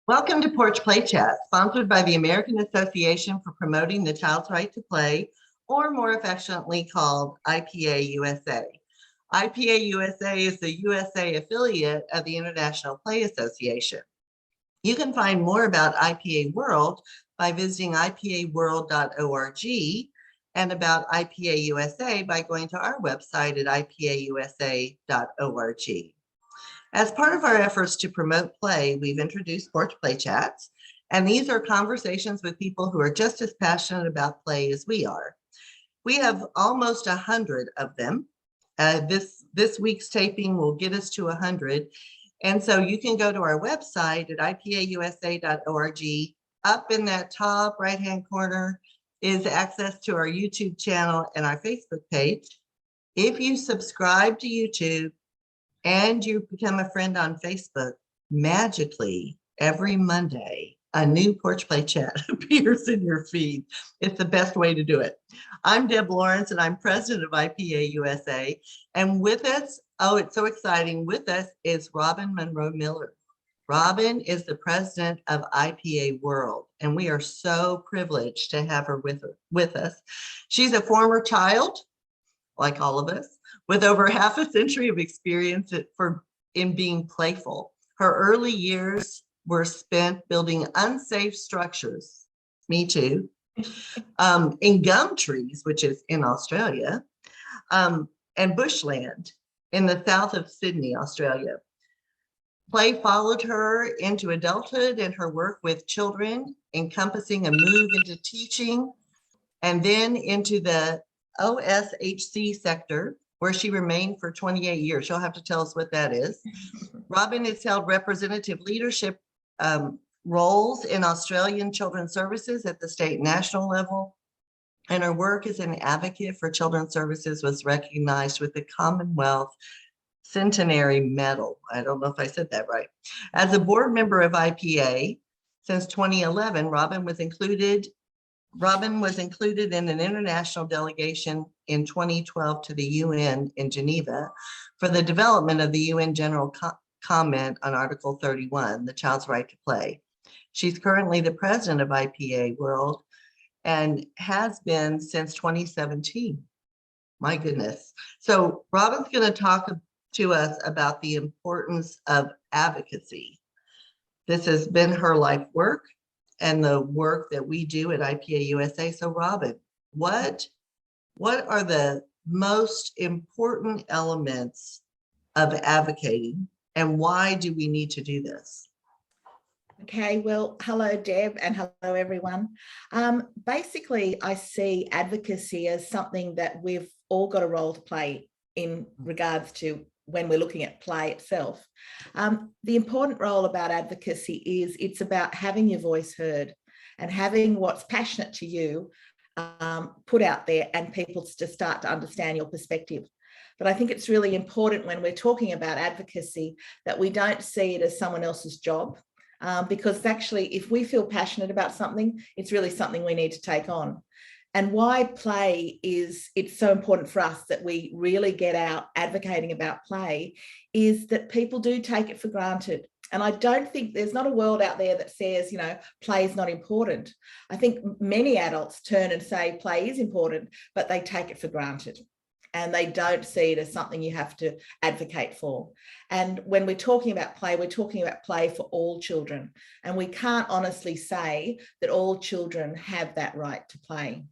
Welcome to Porch Play Chats, sponsored by the American Association for Promoting the Child's Right to Play, or more affectionately called IPA-USA. IPA-USA is the USA affiliate of the International Play Association. You can find more about IPA World by visiting ipaworld.org and about IPA-USA by going to our website at IPA-USA.org. As part of our efforts to promote play, we've introduced Porch Play Chats, and these are conversations with people who are just as passionate about play as we are. We have almost 100 of them. This week's taping will get us to 100. And so you can go to our website at IPA-USA.org. Up in that top right-hand corner is access to our YouTube channel and our Facebook page. If you subscribe to YouTube and you become a friend on Facebook, magically, every Monday, a new Porch Play Chat appears in your feed. It's the best way to do it. I'm Deb Lawrence, and I'm president of IPA USA. And with us, oh, it's so exciting, with us is Robyn Monro Miller. Robyn is the president of IPA World, and we are so privileged to have her with us. She's a former child, like all of us, with over half a century of experience in being playful. Her early years were spent building unsafe structures, me too, in gum trees, which is in Australia, and bushland in the south of Sydney, Australia. Play followed her into adulthood and her work with children, encompassing a move into teaching, and then into the OSHC sector, where she remained for 28 years. She'll have to tell us what that is. Robyn has held representative leadership roles in Australian Children's Services at the state and national level, and her work as an advocate for children's services was recognized with the Commonwealth Centenary Medal. I don't know if I said that right. As a board member of IPA since 2011, Robyn was included in an international delegation in 2012 to the UN in Geneva for the development of the UN General Comment on Article 31, the child's right to play. She's currently the president of IPA World and has been since 2017. My goodness. So Robyn's going to talk to us about the importance of advocacy. This has been her life work and the work that we do at IPA USA. So Robyn, what are the most important elements of advocating, and why do we need to do this? Okay, well, hello, Deb, and hello, everyone. Basically, I see advocacy as something that we've all got a role to play in regards to when we're looking at play itself. The important role about advocacy is it's about having your voice heard and having what's passionate to you put out there and people to start to understand your perspective. But I think it's really important when we're talking about advocacy that we don't see it as someone else's job, because actually, if we feel passionate about something, it's really something we need to take on. And why play is, it's so important for us that we really get out advocating about play, is that people do take it for granted. And I don't think there's not a world out there that says, you know, play is not important. I think many adults turn and say play is important, but they take it for granted. And they don't see it as something you have to advocate for. And when we're talking about play, we're talking about play for all children. And we can't honestly say that all children have that right to play.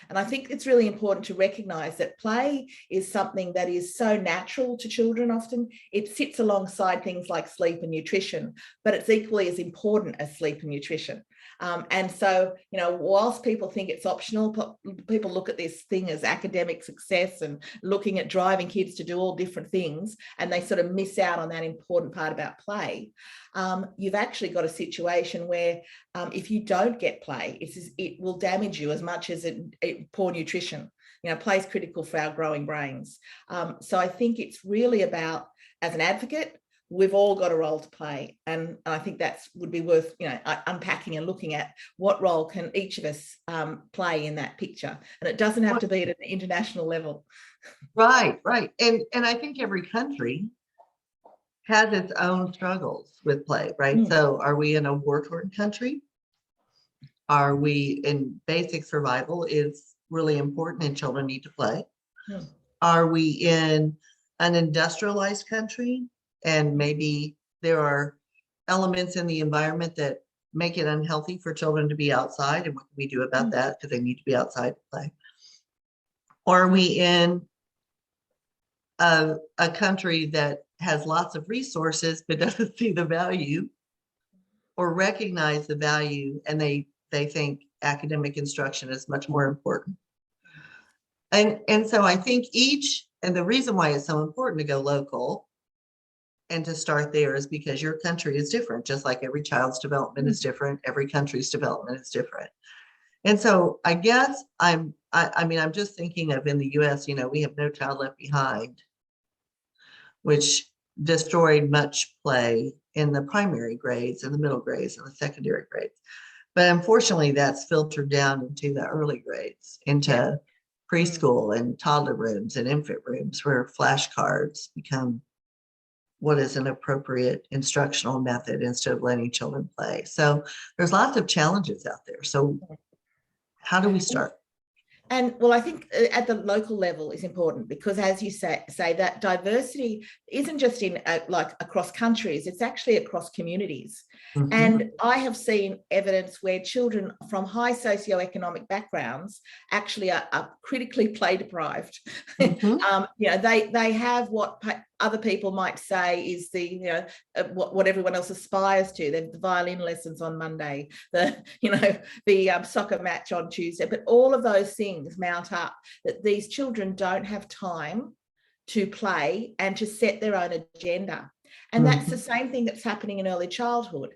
And I think it's really important to recognise that play is something that is so natural to children often. It sits alongside things like sleep and nutrition, but it's equally as important as sleep and nutrition. And so, you know, whilst people think it's optional, people look at this thing as academic success and looking at driving kids to do all different things, and they sort of miss out on that important part about play. You've actually got a situation where if you don't get play, it will damage you as much as poor nutrition. You know, play is critical for our growing brains. So I think it's really about, as an advocate, we've all got a role to play. And I think that would be worth, you know, unpacking and looking at what role can each of us play in that picture. And it doesn't have to be at an international level. Right, right. And I think every country has its own struggles with play, right? So are we in a war-torn country? Are we in basic survival is really important and children need to play? Are we in an industrialized country and maybe there are elements in the environment that make it unhealthy for children to be outside, and what can we do about that because they need to be outside to play? Or are we in a country that has lots of resources but doesn't see the value or recognize the value, and they think academic instruction is much more important? And so I think and the reason why it's so important to go local and to start there is because your country is different, just like every child's development is different, every country's development is different. And so I guess I mean, I'm just thinking of in the US, we have No Child Left Behind, which destroyed much play in the primary grades and the middle grades and the secondary grades. But unfortunately, that's filtered down into the early grades, into preschool and toddler rooms and infant rooms, where flashcards become what is an appropriate instructional method instead of letting children play. So there's lots of challenges out there. So how do we start? And well, I think at the local level is important, because as you say that diversity isn't just in like across countries, it's actually across communities. And I have seen evidence where children from high socioeconomic backgrounds actually are critically play deprived. They have what other people might say is what everyone else aspires to. They have the violin lessons on Monday, the soccer match on Tuesday, but all of those things mount up that these children don't have time to play and to set their own agenda. And that's the same thing that's happening in early childhood.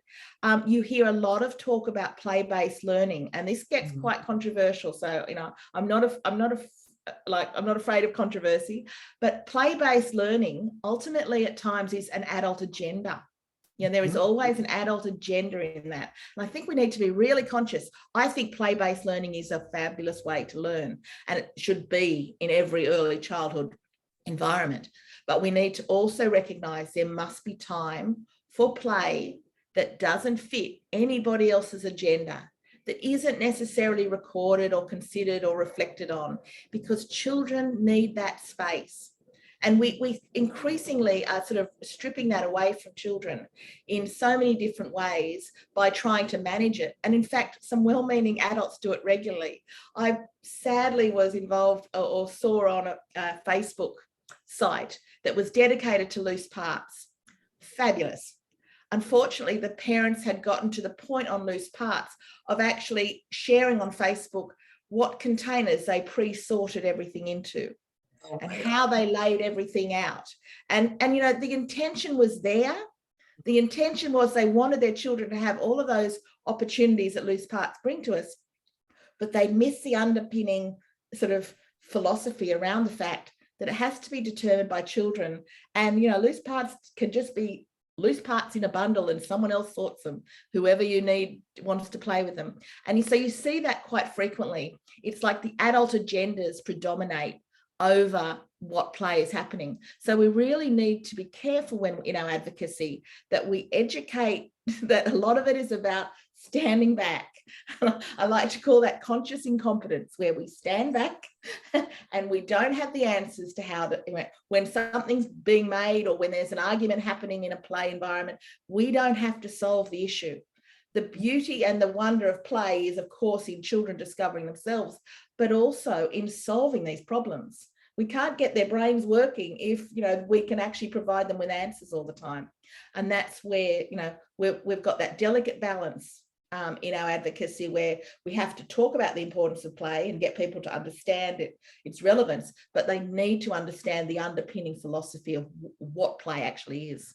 You hear a lot of talk about play-based learning, and this gets quite controversial. So, I'm not afraid of controversy, but play-based learning ultimately at times is an adult agenda. There is always an adult agenda in that. And I think we need to be really conscious. I think play-based learning is a fabulous way to learn, and it should be in every early childhood environment. But we need to also recognize there must be time for play that doesn't fit anybody else's agenda, that isn't necessarily recorded or considered or reflected on, because children need that space. And we increasingly are sort of stripping that away from children in so many different ways by trying to manage it. And in fact, some well-meaning adults do it regularly. I sadly was involved or saw on a Facebook site that was dedicated to loose parts. Fabulous. Unfortunately, the parents had gotten to the point on loose parts of actually sharing on Facebook what containers they pre-sorted everything into and how they laid everything out. And the intention was there. The intention was they wanted their children to have all of those opportunities that loose parts bring to us, but they missed the underpinning sort of philosophy around the fact that it has to be determined by children. And, loose parts can just be loose parts in a bundle and someone else sorts them, whoever you need wants to play with them. And so you see that quite frequently. It's like the adult agendas predominate over what play is happening. So we really need to be careful when in our advocacy that we educate that a lot of it is about standing back. I like to call that conscious incompetence, where we stand back and we don't have the answers to how to, when something's being made or when there's an argument happening in a play environment, we don't have to solve the issue. The beauty and the wonder of play is, of course, in children discovering themselves, but also in solving these problems. We can't get their brains working if, we can actually provide them with answers all the time. And that's where, we've got that delicate balance in our advocacy, where we have to talk about the importance of play and get people to understand its relevance, but they need to understand the underpinning philosophy of what play actually is.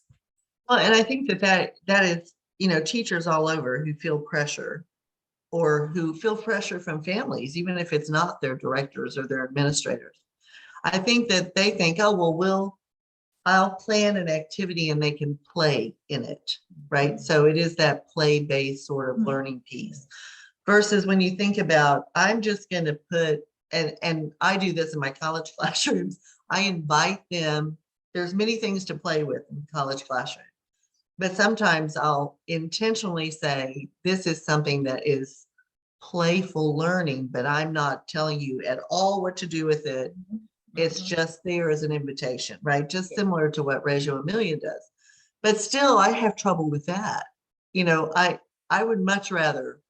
Well, and I think that is, teachers all over who feel pressure, or who feel pressure from families, even if it's not their directors or their administrators. I think that they think, I'll plan an activity and they can play in it, right? So it is that play-based sort of learning piece, versus when you think about, I'm just going to put, and I do this in my college classrooms, I invite them there's many things to play with in the college classroom, but sometimes I'll intentionally say, this is something that is playful learning, but I'm not telling you at all what to do with it. It's just there as an invitation, right? Just similar to what Reggio Emilia does. But still, I have trouble with that. You know, I would much rather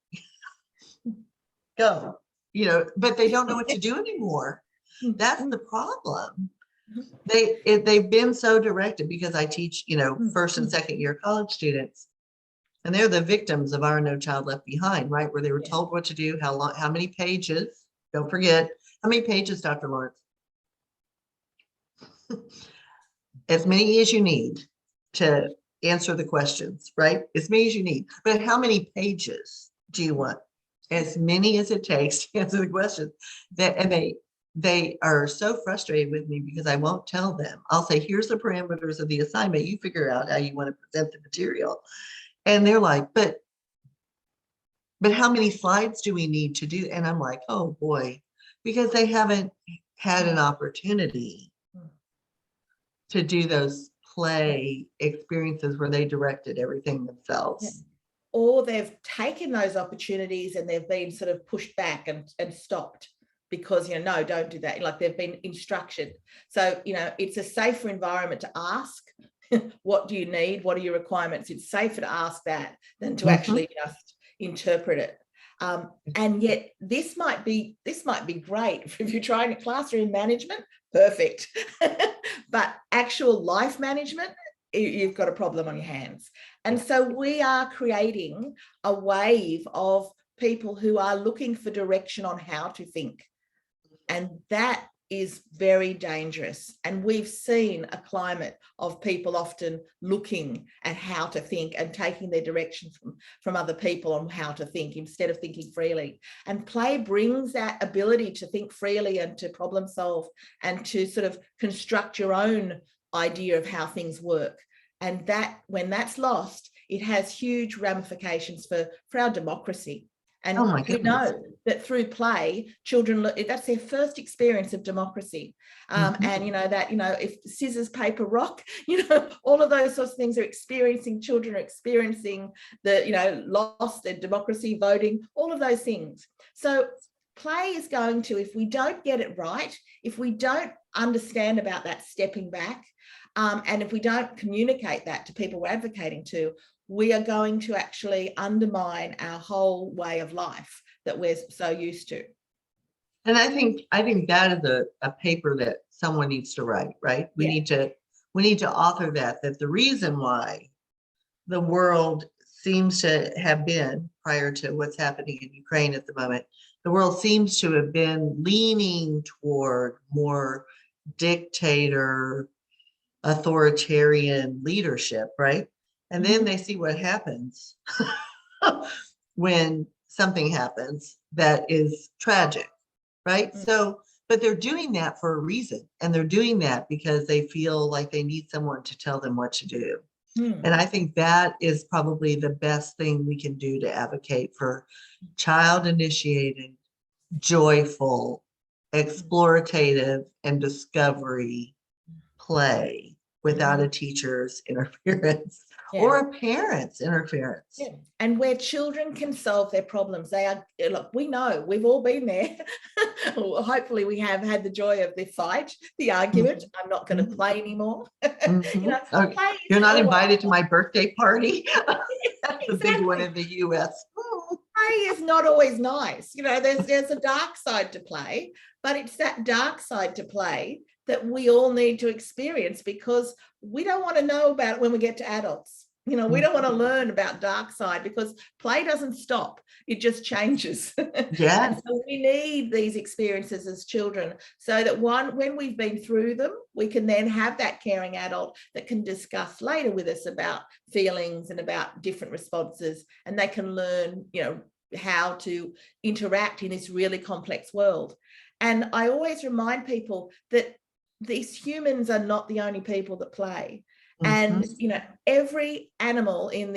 go, you know, but they don't know what to do anymore. That's the problem. They've been so directed, because I teach, you know, first and second year college students, and they're the victims of our No Child Left Behind, right? Where they were told what to do, how long, how many pages, don't forget, how many pages, Dr. Lawrence? As many as you need to answer the questions, right? As many as you need. But how many pages do you want? As many as it takes to answer the questions. And they are so frustrated with me because I won't tell them. I'll say, here's the parameters of the assignment. You figure out how you want to present the material. And they're like, but how many slides do we need to do? And I'm like, oh boy, because they haven't had an opportunity to do those play experiences where they directed everything themselves. Or they've taken those opportunities and they've been sort of pushed back and stopped because, you know, no, don't do that. Like, they've been instructed. So, you know, it's a safer environment to ask, what do you need? What are your requirements? It's safer to ask that than to actually just interpret it. And yet this might be great if you're trying classroom management, perfect. But actual life management, you've got a problem on your hands. And so we are creating a wave of people who are looking for direction on how to think. And that is very dangerous. And we've seen a climate of people often looking at how to think and taking their direction from other people on how to think instead of thinking freely. And play brings that ability to think freely and to problem solve and to sort of construct your own idea of how things work. And that, when that's lost, it has huge ramifications for our democracy. And we know that through play, children, that's their first experience of democracy. And, you know, that, you know, if scissors, paper, rock, you know, all of those sorts of things children are experiencing the, you know, lost their democracy, voting, all of those things. So play is going to, if we don't get it right, if we don't understand about that stepping back, and if we don't communicate that to people we're advocating to, we are going to actually undermine our whole way of life that we're so used to. And I think that is a paper that someone needs to write, right? We need to author that the reason why the world seems to have been, prior to what's happening in Ukraine at the moment, the world seems to have been leaning toward more dictator, authoritarian leadership, right? And then they see what happens when something happens that is tragic, right? So, but they're doing that for a reason. And they're doing that because they feel like they need someone to tell them what to do. And I think that is probably the best thing we can do to advocate for child-initiated, joyful, explorative, and discovery play without a teacher's interference or a parent's interference. And where children can solve their problems. They are, look, we know, we've all been there. Hopefully we have had the joy of the fight, the argument. I'm not going to play anymore. You know, you're not invited to my birthday party. That's a big one in the US. Play is not always nice. You know, there's a dark side to play, but it's that dark side to play that we all need to experience, because we don't want to know about it when we get to adults. You know, we don't want to learn about dark side, because play doesn't stop. It just changes. Yeah. And so we need these experiences as children, so that when we've been through them, we can then have that caring adult that can discuss later with us about feelings and about different responses, and they can learn, you know, how to interact in this really complex world. And I always remind people that these humans are not the only people that play. And Mhm. every animal in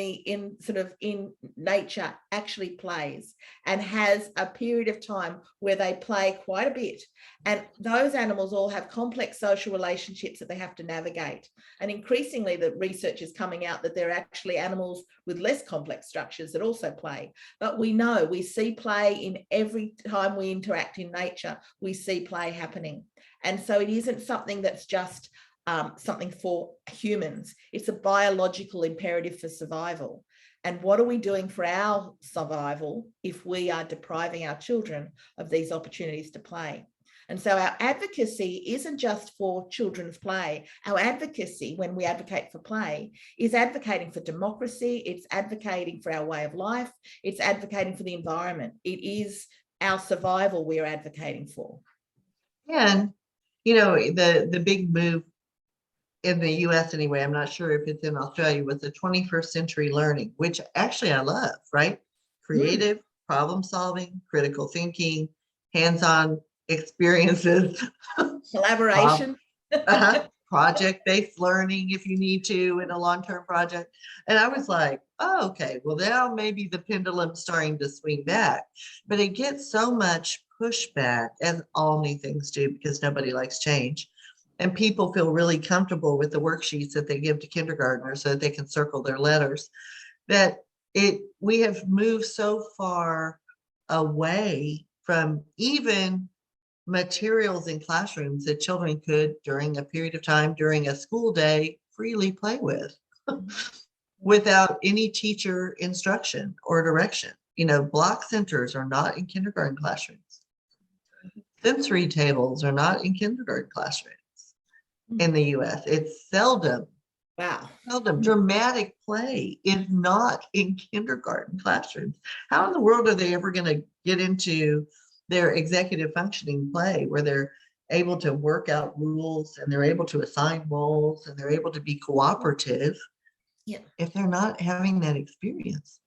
nature actually plays and has a period of time where they play quite a bit. And those animals all have complex social relationships that they have to navigate. And increasingly, the research is coming out that there are actually animals with less complex structures that also play. But we see play in every time we interact in nature, we see play happening. And so it isn't something that's just something for humans. It's a biological imperative for survival. And what are we doing for our survival if we are depriving our children of these opportunities to play? And so our advocacy isn't just for children's play. Our advocacy, when we advocate for play, is advocating for democracy. It's advocating for our way of life. It's advocating for the environment. It is our survival we are advocating for. And, the big move in the US anyway, I'm not sure if it's in Australia, was the 21st century learning, which actually I love, right? Creative, problem solving, critical thinking, hands-on experiences, Collaboration. project-based learning if you need to in a long-term project. And I was like, oh, okay, well now maybe the pendulum's starting to swing back, but it gets so much pushback, as all new things do, because nobody likes change. And people feel really comfortable with the worksheets that they give to kindergartners so that they can circle their letters, that we have moved so far away from even materials in classrooms that children could, during a period of time, during a school day, freely play with without any teacher instruction or direction. Block centers are not in kindergarten classrooms. Sensory tables are not in kindergarten classrooms. In the US, it's seldom. Dramatic play is not in kindergarten classrooms. How in the world are they ever going to get into their executive functioning play where they're able to work out rules and they're able to assign roles and they're able to be cooperative if they're not having that experience?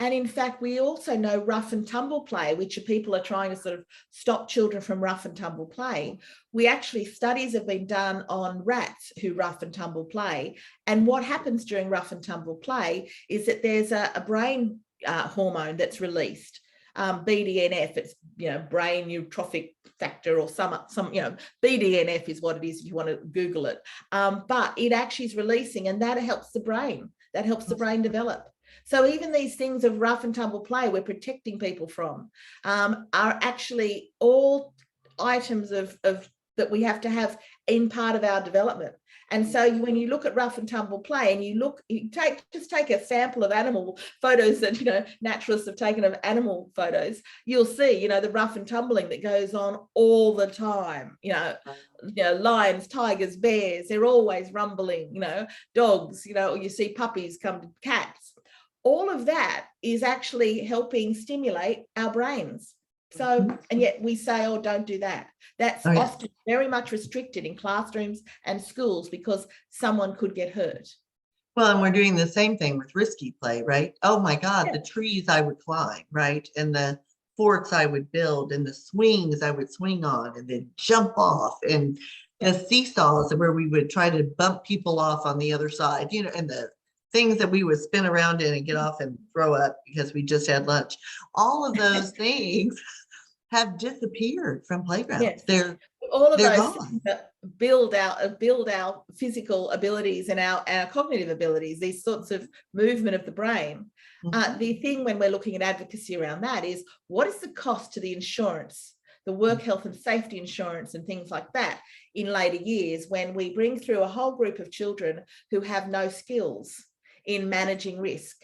And in fact, we also know rough and tumble play, which people are trying to sort of stop children from rough and tumble play. Studies have been done on rats who rough and tumble play. And what happens during rough and tumble play is that there's a brain hormone that's released, BDNF. It's brain neurotrophic factor or some BDNF is what it is if you want to Google it. But it actually is releasing, and that helps the brain. That helps the brain develop. So even these things of rough and tumble play we're protecting people from are actually all items of that we have to have in part of our development. And so when you look at rough and tumble play and you take a sample of animal photos that, naturalists have taken of animal photos, you'll see, the rough and tumbling that goes on all the time, lions, tigers, bears, they're always rumbling, dogs, you see puppies come to cats. All of that is actually helping stimulate our brains. So, and yet we say, oh, don't do that. That's often very much restricted in classrooms and schools because someone could get hurt. Well, and we're doing the same thing with risky play, right? Oh my God, the trees I would climb, right? And the forts I would build and the swings I would swing on and then jump off, and the seesaws where we would try to bump people off on the other side, and the things that we would spin around in and get off and throw up because we just had lunch. All of those things have disappeared from playgrounds. Yes. They're all of those things that build our physical abilities and our cognitive abilities, these sorts of movement of the brain. The thing when we're looking at advocacy around that is, what is the cost to the insurance, the work health and safety insurance and things like that in later years when we bring through a whole group of children who have no skills in managing risk?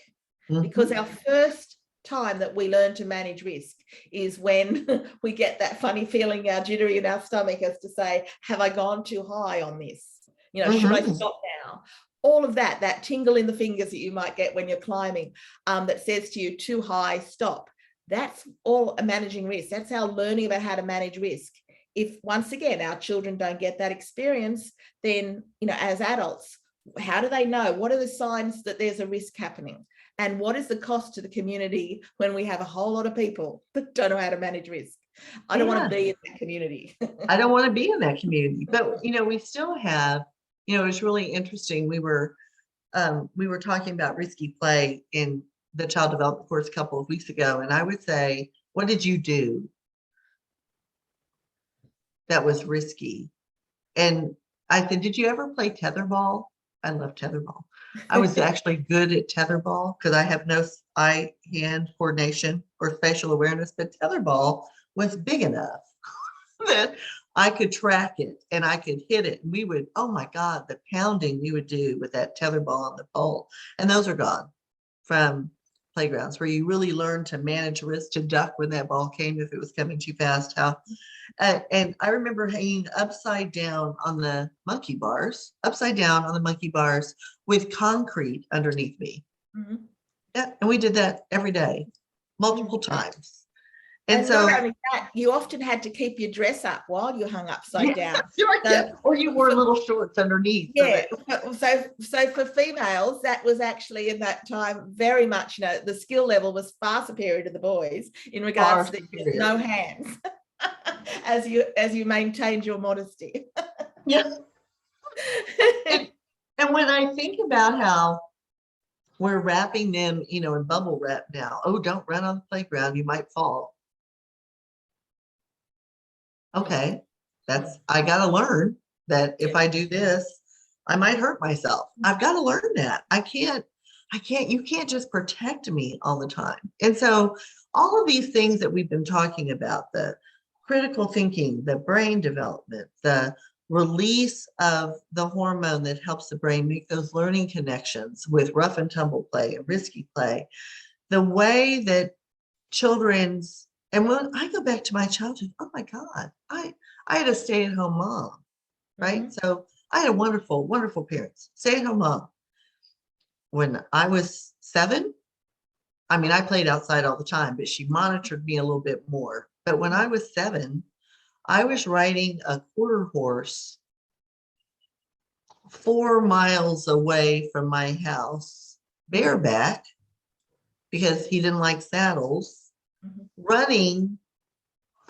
Because our first time that we learn to manage risk is when we get that funny feeling, our jittery in our stomach, as to say, have I gone too high on this? Should I stop now? All of that tingle in the fingers that you might get when you're climbing, that says to you, too high, stop. That's all managing risk. That's our learning about how to manage risk. If, once again, our children don't get that experience, then, as adults, how do they know? What are the signs that there's a risk happening? And what is the cost to the community when we have a whole lot of people that don't know how to manage risk? I don't want to be in that community. I don't want to be in that community. But, we still have You know, it's really interesting. We were talking about risky play in the child development course a couple of weeks ago, and I would say, what did you do that was risky? And I said, did you ever play tetherball? I love tetherball. I was actually good at tetherball because I have no eye-hand coordination or spatial awareness, but tetherball was big enough that I could track it and I could hit it. And we would, oh my God, the pounding we would do with that tetherball on the pole. And those are gone from playgrounds where you really learn to manage risk, to duck when that ball came if it was coming too fast. And I remember hanging upside down on the monkey bars, with concrete underneath me. Mm-hmm. Yeah, and we did that every day, multiple times. And so, not only that, you often had to keep your dress up while you hung upside down. Or you wore little shorts underneath. Yeah. So for females, that was actually in that time very much, you know, the skill level was far superior to the boys in regards to no hands, as you maintained your modesty. Yes. And when I think about how we're wrapping them, you know, in bubble wrap now. Oh, don't run on the playground, you might fall. Okay, I got to learn that if I do this, I might hurt myself. I've got to learn that. You can't just protect me all the time. And so all of these things that we've been talking about, the critical thinking, the brain development, the release of the hormone that helps the brain make those learning connections with rough and tumble play and risky play, the way that children's, and when I go back to my childhood, oh my God, I had a stay-at-home mom, right? Mm-hmm. So I had wonderful, wonderful parents, stay-at-home mom. When I was 7, I mean, I played outside all the time, but she monitored me a little bit more. But when I was 7, I was riding a quarter horse 4 miles away from my house, bareback, because he didn't like saddles. Mm-hmm. Running,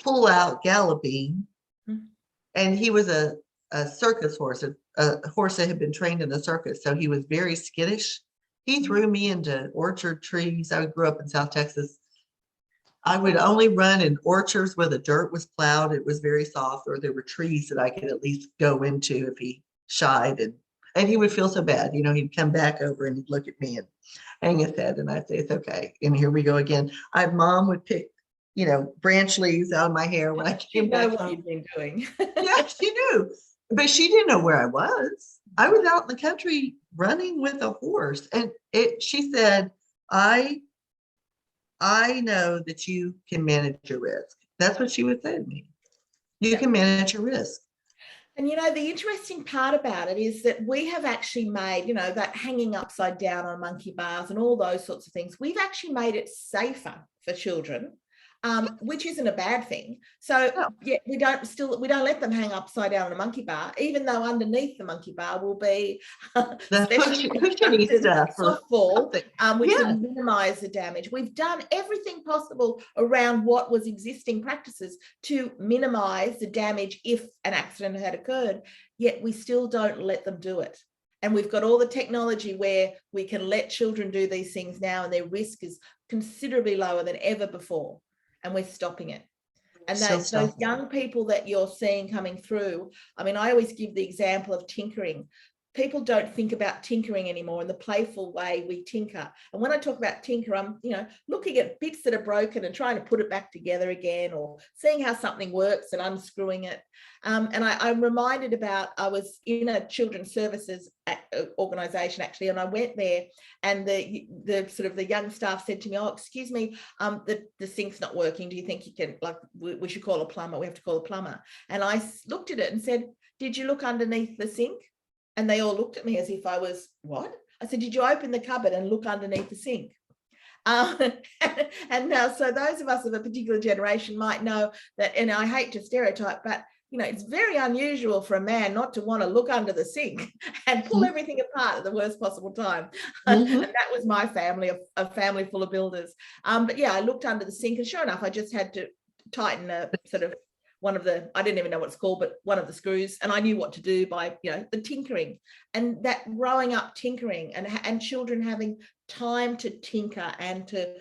full out galloping. Mm-hmm. And he was a circus horse, a horse that had been trained in the circus. So he was very skittish. He threw me into orchard trees. I grew up in South Texas. I would only run in orchards where the dirt was plowed. It was very soft, or there were trees that I could at least go into if he shied. And he would feel so bad. You know, he'd come back over and he'd look at me and hang his head, and I'd say, it's okay. And here we go again. Mom would pick, you know, branch leaves out of my hair when I came back home. What you've been doing. Yeah, she knew, but she didn't know where I was. I was out in the country running with a horse, and she said, I know that you can manage your risk. That's what she would say to me. You can manage your risk. And, you know, the interesting part about it is that we have actually made, you know, that hanging upside down on monkey bars and all those sorts of things, we've actually made it safer for children, which isn't a bad thing. So, yeah, we don't let them hang upside down on a monkey bar, even though underneath the monkey bar will be cushiony stuff, softball, which will minimise the damage. We've done everything possible around what was existing practices to minimise the damage if an accident had occurred, yet we still don't let them do it. And we've got all the technology where we can let children do these things now, and their risk is considerably lower than ever before. And we're stopping it. And those young people that you're seeing coming through, I mean, I always give the example of tinkering. People don't think about tinkering anymore in the playful way we tinker. And when I talk about tinker, I'm, you know, looking at bits that are broken and trying to put it back together again, or seeing how something works and unscrewing it. And I'm reminded about, I was in a children's services organisation actually, and I went there, and the sort of the young staff said to me, oh, excuse me, the sink's not working. Do you think you can, like, we should call a plumber? We have to call a plumber. And I looked at it and said, did you look underneath the sink? And they all looked at me as if I was, what? I said, did you open the cupboard and look underneath the sink? And now, so those of us of a particular generation might know that, and I hate to stereotype, but, you know, it's very unusual for a man not to want to look under the sink and pull everything apart at the worst possible time. And that was my family, a family full of builders. But yeah, I looked under the sink, and sure enough, I just had to tighten a sort of I didn't even know what it's called, but one of the screws, and I knew what to do by, the tinkering, and that growing up tinkering and children having time to tinker and to,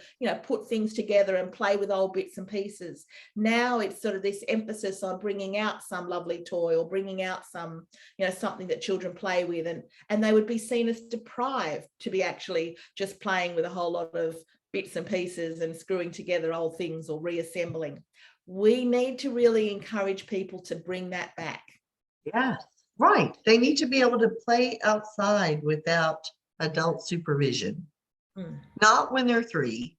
put things together and play with old bits and pieces. Now it's sort of this emphasis on bringing out some lovely toy or bringing out some, something that children play with, and they would be seen as deprived to be actually just playing with a whole lot of bits and pieces and screwing together old things or reassembling. We need to really encourage people to bring that back. Yes, right. They need to be able to play outside without adult supervision. Not when they're 3,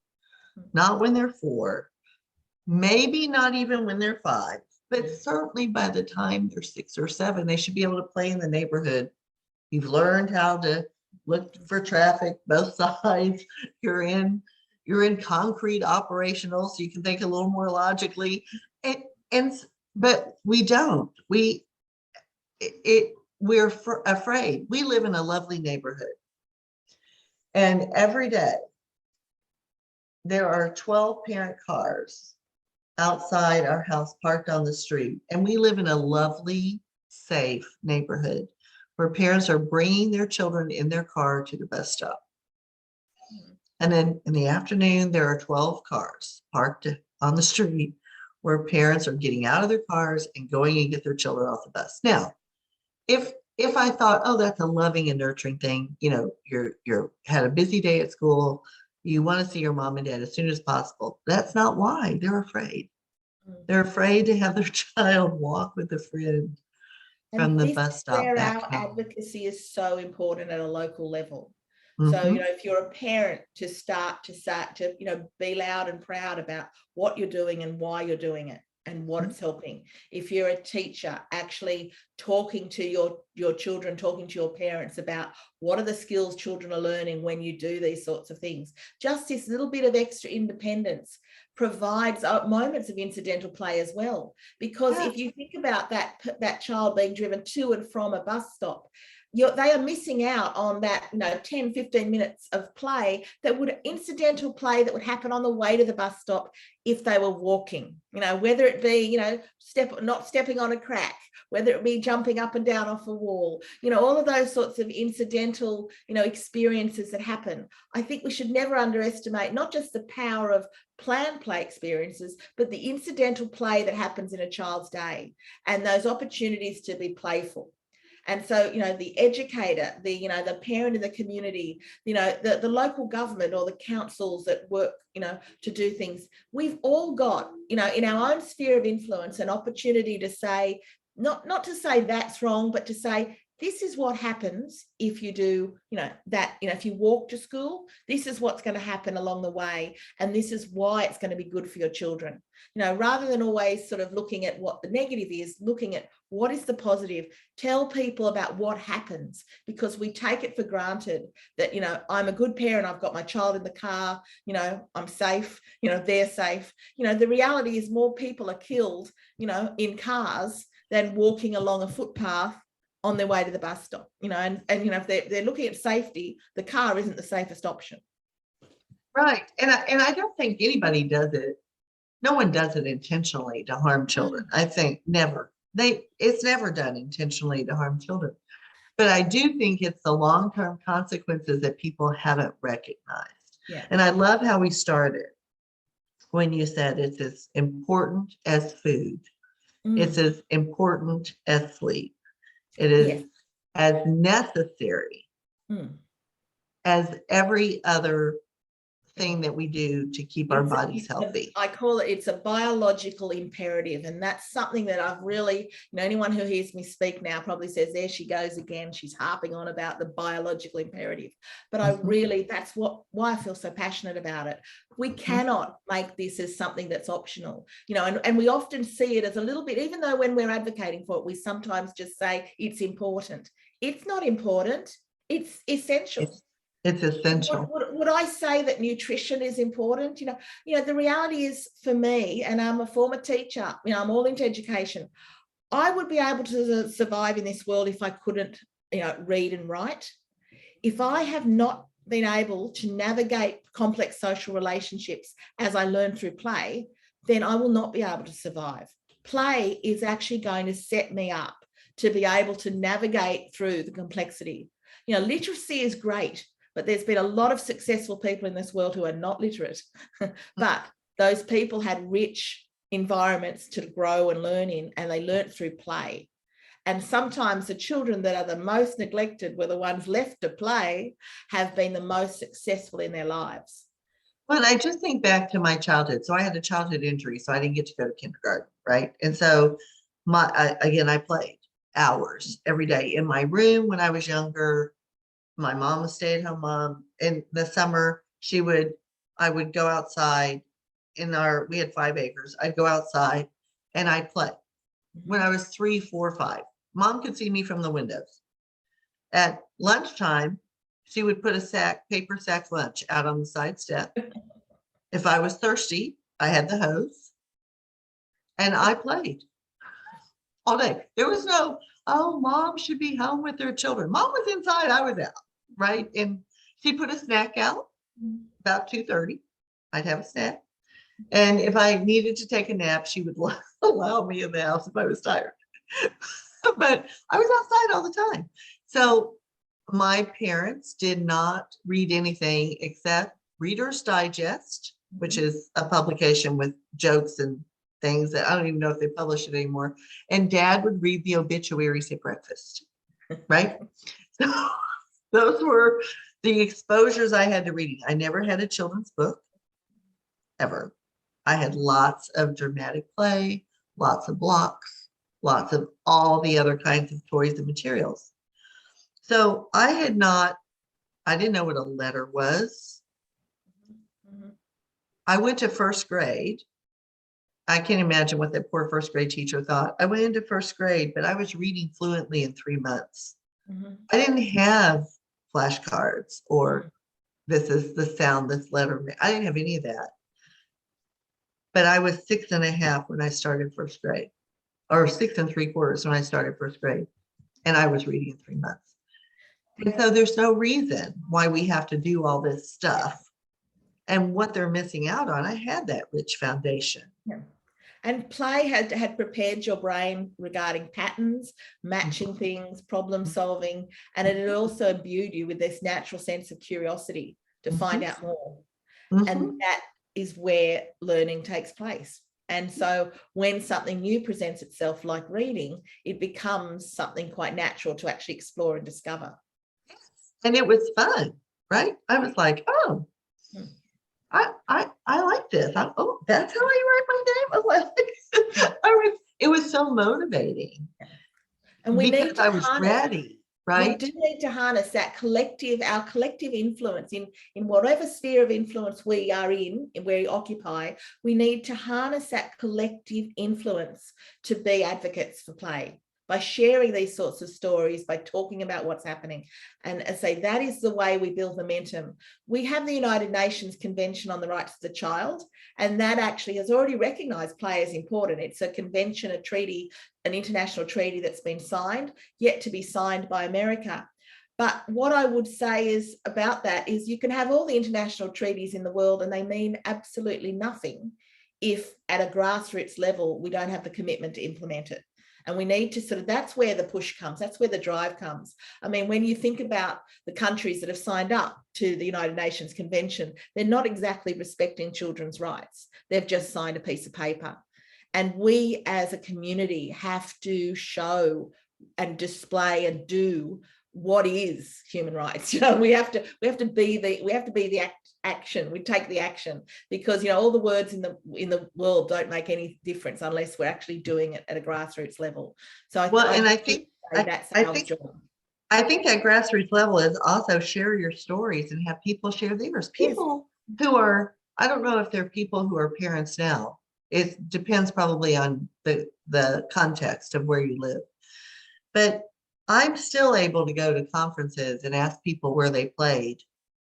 not when they're 4, maybe not even when they're 5, but certainly by the time they're 6 or 7, they should be able to play in the neighborhood. You've learned how to look for traffic, both sides. You're in concrete operational, so you can think a little more logically. But we don't. We're afraid. We live in a lovely neighborhood, and every day there are 12 parent cars outside our house parked on the street, and we live in a lovely, safe neighborhood where parents are bringing their children in their car to the bus stop. And then in the afternoon, there are 12 cars parked on the street where parents are getting out of their cars and going and get their children off the bus. Now, if I thought, oh, that's a loving and nurturing thing, you're had a busy day at school, you want to see your mom and dad as soon as possible. That's not why. They're afraid. They're afraid to have their child walk with a friend from the bus stop where back our home. advocacy is so important at a local level. Mm-hmm. So, if you're a parent, to start to be loud and proud about what you're doing and why you're doing it and what it's helping. If you're a teacher, actually talking to your children, talking to your parents about what are the skills children are learning when you do these sorts of things. Just this little bit of extra independence provides moments of incidental play as well. Because if you think about that child being driven to and from a bus stop, they are missing out on that 10, 15 minutes of play incidental play that would happen on the way to the bus stop if they were walking, whether it be not stepping on a crack, whether it be jumping up and down off a wall, all of those sorts of incidental experiences that happen. I think we should never underestimate not just the power of planned play experiences, but the incidental play that happens in a child's day and those opportunities to be playful. And so, the educator, the parent in the community, the local government or the councils that work, to do things, we've all got, in our own sphere of influence, an opportunity to say, not to say that's wrong, but to say, this is what happens if you do, if you walk to school, this is what's going to happen along the way. And this is why it's going to be good for your children. Rather than always sort of looking at what the negative is, looking at what is the positive. Tell people about what happens, because we take it for granted that, I'm a good parent, I've got my child in the car, I'm safe, they're safe. The reality is more people are killed, in cars than walking along a footpath on their way to the bus stop, and if they're looking at safety, the car isn't the safest option. Right. And I don't think anybody does it. No one does it intentionally to harm children. I think never. It's never done intentionally to harm children. But I do think it's the long-term consequences that people haven't recognized. Yeah. And I love how we started when you said it's as important as food. It's as important as sleep. It is as necessary as every other thing that we do to keep our bodies healthy. I call it's a biological imperative. And that's something that I've really, anyone who hears me speak now probably says, there she goes again. She's harping on about the biological imperative. But I really, that's why I feel so passionate about it. We cannot make this as something that's optional, and we often see it as a little bit, even though when we're advocating for it, we sometimes just say it's important. It's not important. It's essential. It's essential. Would I say that nutrition is important? The reality is, for me, and I'm a former teacher, I'm all into education. I would be able to survive in this world if I couldn't, read and write. If I have not been able to navigate complex social relationships as I learn through play, then I will not be able to survive. play is actually going to set me up to be able to navigate through the complexity. Literacy is great, but there's been a lot of successful people in this world who are not literate. But those people had rich environments to grow and learn in, and they learnt through play. And sometimes the children that are the most neglected were the ones left to play, have been the most successful in their lives. Well, I just think back to my childhood. So I had a childhood injury, so I didn't get to go to kindergarten, right? And so I played hours every day in my room when I was younger. My mom was stay-at-home mom. In the summer, I would go outside we had 5 acres. I'd go outside and I'd play. When I was 3, 4, 5, mom could see me from the windows. At lunchtime, she would put a paper sack lunch out on the side step. If I was thirsty, I had the hose and I played all day. There was no, oh, mom should be home with their children. Mom was inside, I was out, right? And she put a snack out about 2:30. I'd have a snack. And if I needed to take a nap, she would allow me in the house if I was tired. But I was outside all the time. So my parents did not read anything except Reader's Digest, which is a publication with jokes and things that I don't even know if they publish it anymore. And Dad would read the obituaries at breakfast, right? So those were the exposures I had to reading. I never had a children's book, ever. I had lots of dramatic play, lots of blocks, lots of all the other kinds of toys and materials. So I didn't know what a letter was. I went to first grade. I can't imagine what that poor first grade teacher thought. I went into first grade, but I was reading fluently in 3 months. I didn't have flashcards or this is the sound this letter. I didn't have any of that. But I was 6.5 when I started first grade, or 6 3/4 when I started first grade. And I was reading in 3 months. And so there's no reason why we have to do all this stuff. And what they're missing out on, I had that rich foundation. Yeah. And play had prepared your brain regarding patterns, matching things, problem solving, and it had also imbued you with this natural sense of curiosity to find out more. And that is where learning takes place. And so when something new presents itself, like reading, it becomes something quite natural to actually explore and discover. And it was fun, right? I was like, oh, I like this. Oh, that's how I write my name. It was so motivating. And we because need to I was ready, right? We do need to harness that our collective influence in whatever sphere of influence we are in, where we occupy. We need to harness that collective influence to be advocates for play by sharing these sorts of stories, by talking about what's happening. And I say that is the way we build momentum. We have the United Nations Convention on the Rights of the Child, and that actually has already recognized play as important. It's a convention, a treaty, an international treaty that's been signed, yet to be signed by America. But what I would say is about that is you can have all the international treaties in the world and they mean absolutely nothing if at a grassroots level we don't have the commitment to implement it. And we need to that's where the push comes. That's where the drive comes. I mean, when you think about the countries that have signed up to the United Nations Convention, they're not exactly respecting children's rights. They've just signed a piece of paper. And we as a community have to show and display and do what is human rights. We have to be the action. We take the action, because all the words in the world don't make any difference unless we're actually doing it at a grassroots level. So I think that's our job. I think at grassroots level is also share your stories and have people share theirs. People who are, I don't know if they're people who are parents now. It depends probably on the context of where you live. But I'm still able to go to conferences and ask people where they played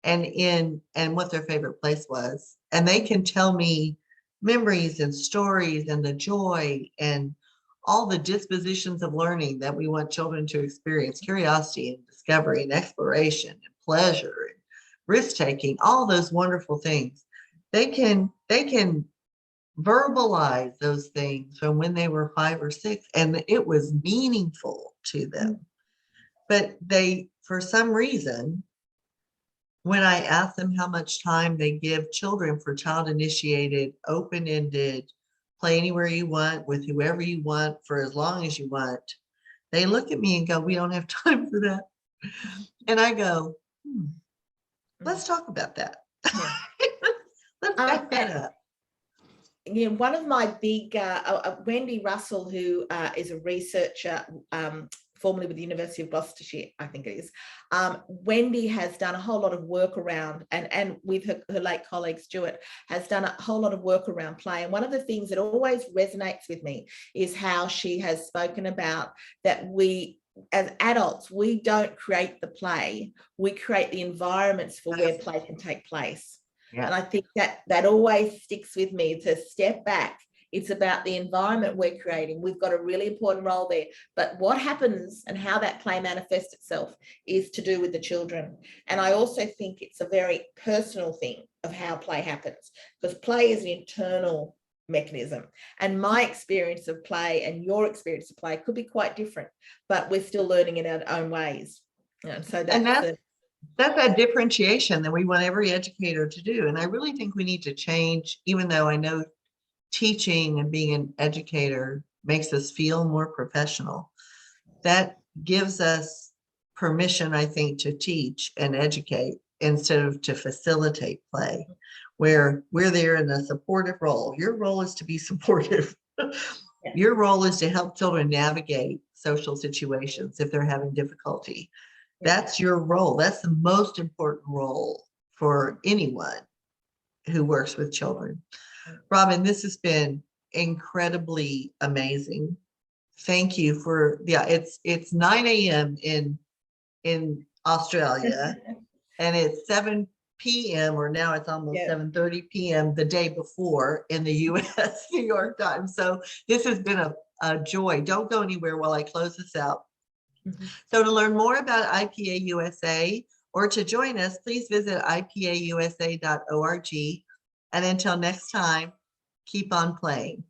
and what their favorite place was. And they can tell me memories and stories and the joy and all the dispositions of learning that we want children to experience: curiosity and discovery and exploration and pleasure and risk taking, all those wonderful things. They can verbalize those things from when they were 5 or 6, and it was meaningful to them. But they, for some reason, when I ask them how much time they give children for child initiated, open-ended, play anywhere you want with whoever you want for as long as you want, they look at me and go, we don't have time for that. And I go, let's talk about that. Let's back that up. Yeah, one of my big, Wendy Russell, who is a researcher, formerly with the University of Gloucestershire, I think it is. Wendy has done a whole lot of work around, and with her late colleague Stuart, has done a whole lot of work around play. And one of the things that always resonates with me is how she has spoken about that we, as adults, we don't create the play, we create the environments for where play can take place. Yeah. And I think that always sticks with me, to step back. It's about the environment we're creating. We've got a really important role there. But what happens and how that play manifests itself is to do with the children. And I also think it's a very personal thing of how play happens, because play is an internal mechanism. And my experience of play and your experience of play could be quite different, but we're still learning in our own ways. And so that's that differentiation that we want every educator to do. And I really think we need to change, even though I know teaching and being an educator makes us feel more professional. That gives us permission, I think, to teach and educate instead of to facilitate play, where we're there in a supportive role. Your role is to be supportive. Your role is to help children navigate social situations if they're having difficulty. That's your role. That's the most important role for anyone who works with children. Robyn, this has been incredibly amazing. Thank you for, it's 9 a.m. in Australia, and it's 7 p.m. or now it's almost 7:30 p.m. the day before in the US, New York time. So this has been a joy. Don't go anywhere while I close this out. So to learn more about IPA-USA or to join us, please visit IPAUSA.org. And until next time, keep on playing.